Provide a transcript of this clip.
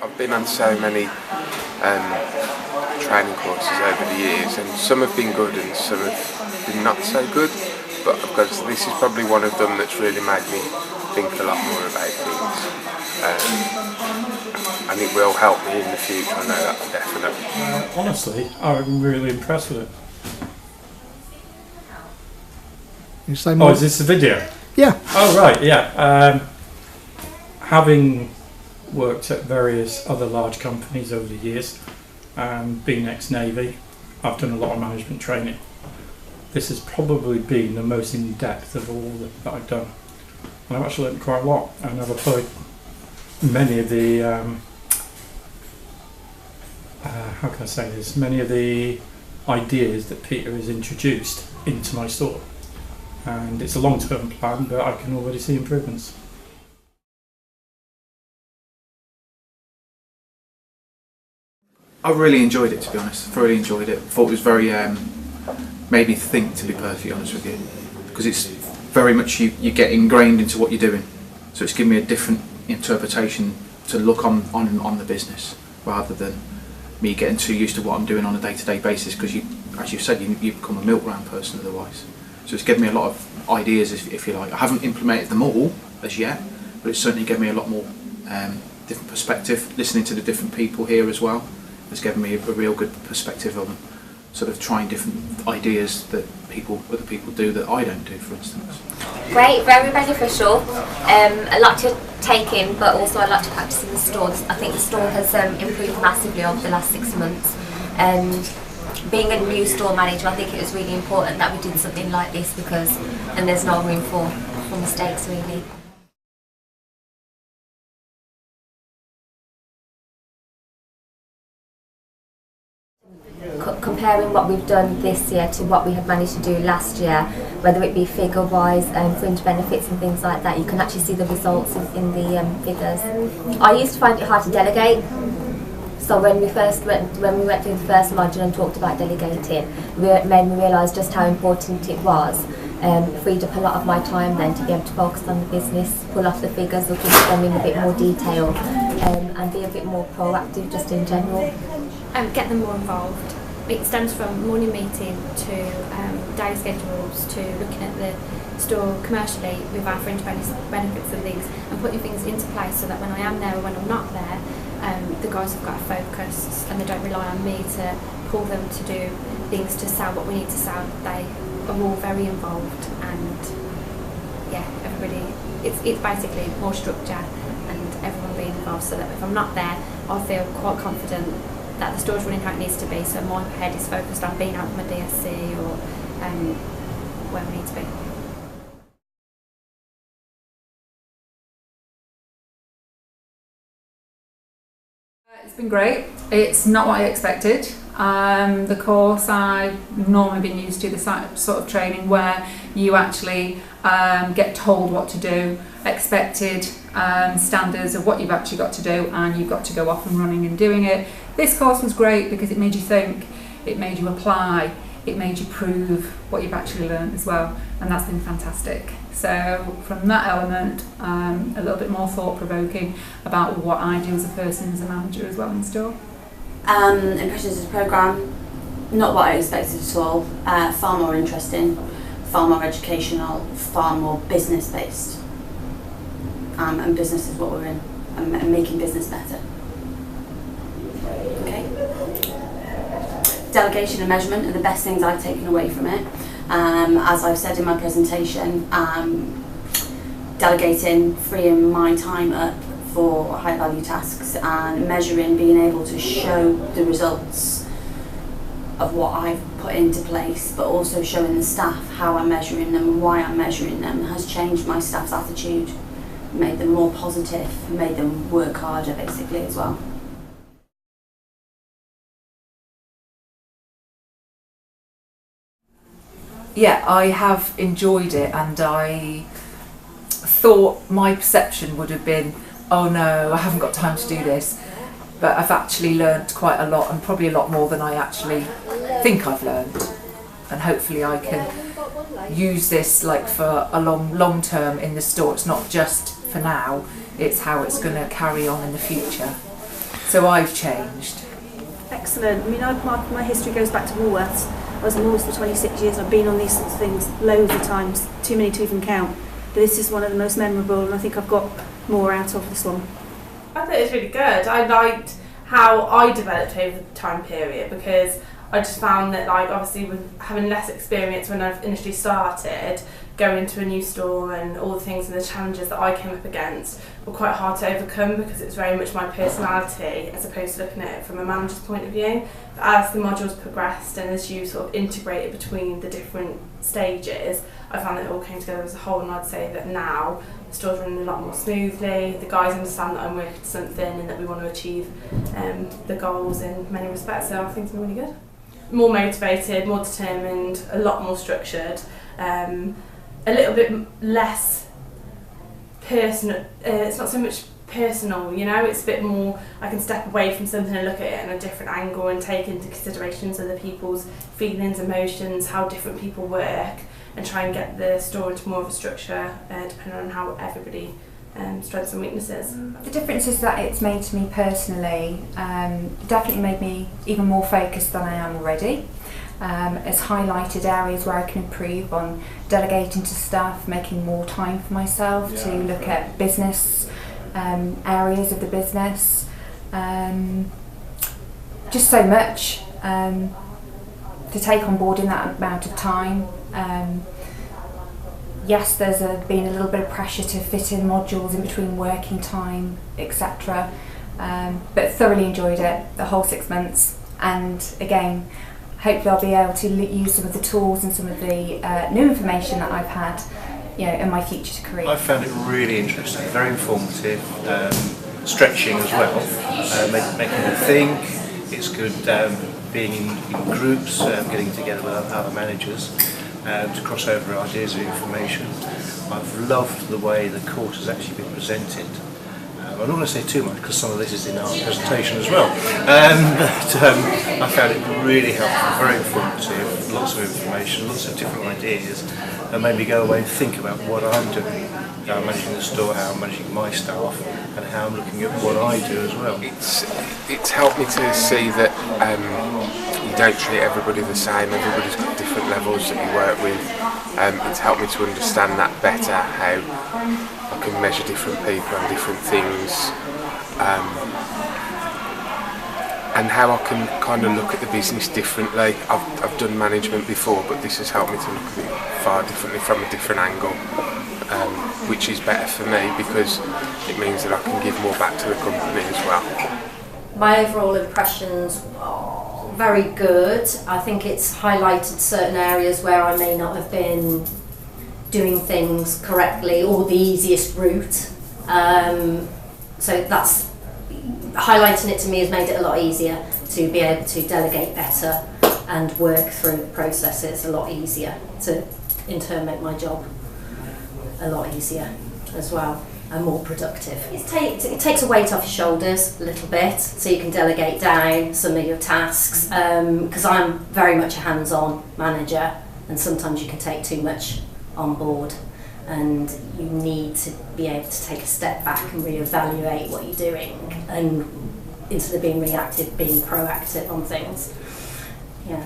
I've been on so many training courses over the years, and some have been good and some have been not so good, but this is probably one of them that's really made me think a lot more about things, and it will help me in the future, I know that definitely. Honestly, I'm really impressed with it. You say more? Oh, is this a video? Yeah. Oh, right, yeah. Having worked at various other large companies over the years, being ex-Navy, I've done a lot of management training. This has probably been the most in-depth of all that I've done. And I've actually learned quite a lot, and I've applied many of the, how can I say this, many of the ideas that Peter has introduced into my store. And it's a long-term plan, but I can already see improvements. I really enjoyed it, to be honest. Thoroughly enjoyed it. Thought it was very made me think, to be perfectly honest with you, because it's very much you get ingrained into what you're doing. So it's given me a different interpretation to look on the business, rather than me getting too used to what I'm doing on a day-to-day basis. Because as you said, you become a milk round person otherwise. So it's given me a lot of ideas, if you like. I haven't implemented them all as yet, but it's certainly given me a lot more different perspective. Listening to the different people here as well has given me a real good perspective on sort of trying different ideas that other people do that I don't do, for instance. Great, very beneficial. A lot to take in, but also a lot to practice in the store. I think the store has improved massively over the last 6 months. And being a new store manager, I think it was really important that we did something like this and there's no room for mistakes really. Comparing what we've done this year to what we had managed to do last year, whether it be figure-wise and fringe benefits and things like that, you can actually see the results in the figures. I used to find it hard to delegate. So when we went through the first module and talked about delegating, it made me realise just how important it was. Freed up a lot of my time then to be able to focus on the business, pull off the figures, look into them in a bit more detail, and be a bit more proactive just in general. Get them more involved. It stems from morning meeting to daily schedules to looking at the store commercially with our fringe benefits and things, and putting things into place so that when I am there or when I'm not there, the guys have got a focus and they don't rely on me to pull them to do things to sell what we need to sell. They are all very involved, and yeah, everybody, it's basically more structure and everyone being involved, so that if I'm not there, I feel quite confident that the store's running how it needs to be, so my head is focused on being out with my DSC or where we need to be. It's been great. It's not what I expected. The course I've normally been used to, the sort of training where you actually get told what to do, expected standards of what you've actually got to do, and you've got to go off and running and doing it. This course was great because it made you think, it made you apply, it made you prove what you've actually learned as well, and that's been fantastic. So from that element, a little bit more thought-provoking about what I do as a person, as a manager as well in store. Impressions of the programme, not what I expected at all. Far more interesting, far more educational, far more business-based. And business is what we're in, and making business better. Okay. Delegation and measurement are the best things I've taken away from it. As I've said in my presentation, delegating, freeing my time up for high value tasks, and measuring, being able to show the results of what I've put into place, but also showing the staff how I'm measuring them and why I'm measuring them, has changed my staff's attitude, made them more positive, made them work harder basically as well. Yeah, I have enjoyed it, and I thought my perception would have been, oh no, I haven't got time to do this, but I've actually learnt quite a lot, and probably a lot more than I actually think I've learnt, and hopefully I can use this like for a long term in the store. It's not just for now, it's how it's going to carry on in the future. So I've changed. Excellent. I mean, my history goes back to Woolworths. I was in Woolworths for 26 years. I've been on these sorts of things loads of times, too many to even count. But this is one of the most memorable, and I think I've got more out of this one. I thought it was really good. I liked how I developed over the time period, because I just found that, like, obviously with having less experience when I initially started, going into a new store and all the things and the challenges that I came up against were quite hard to overcome, because it's very much my personality as opposed to looking at it from a manager's point of view. But as the modules progressed and as you sort of integrated between the different stages, I found that it all came together as a whole, and I'd say that now the store's running a lot more smoothly. The guys understand that I'm working to something and that we want to achieve the goals in many respects, so I think it's been really good. More motivated, more determined, a lot more structured, a little bit less personal. It's not so much personal, you know, it's a bit more, I can step away from something and look at it in a different angle and take into considerations other people's feelings, emotions, how different people work, and try and get the store into more of a structure depending on how everybody strengths and weaknesses. The difference is that it's made me personally, definitely made me even more focused than I am already. It's highlighted areas where I can improve on delegating to staff, making more time for myself to look at business areas of the business. Just so much to take on board in that amount of time. Yes, there's been a little bit of pressure to fit in modules in between working time, etc. But thoroughly enjoyed it, the whole 6 months. And again, hopefully I'll be able to use some of the tools and some of the new information that I've had, you know, in my future career. I found it really interesting, very informative, stretching as well, making me think. It's good being in groups, getting together with other managers. To cross over ideas of information. I've loved the way the course has actually been presented. I'm not going to say too much because some of this is in our presentation as well. But I found it really helpful, very informative, lots of information, lots of different ideas, and made me go away and think about what I'm doing, how I'm managing the store, how I'm managing my staff, and how I'm looking at what I do as well. It's helped me to see that you don't treat everybody the same. Everybody's got different levels that you work with. It's helped me to understand that better, how I can measure different people and different things, and how I can kind of look at the business differently. I've done management before, but this has helped me to look at it far differently from a different angle, which is better for me because it means that I can give more back to the company as well. My overall impressions are very good. I think it's highlighted certain areas where I may not have been doing things correctly or the easiest route. So that's highlighting it to me has made it a lot easier to be able to delegate better and work through the processes a lot easier, to in turn make my job a lot easier as well and more productive. It takes a weight off your shoulders a little bit, so you can delegate down some of your tasks, because I'm very much a hands-on manager, and sometimes you can take too much on board and you need to be able to take a step back and reevaluate what you're doing, and instead of being reactive, being proactive on things. Yeah.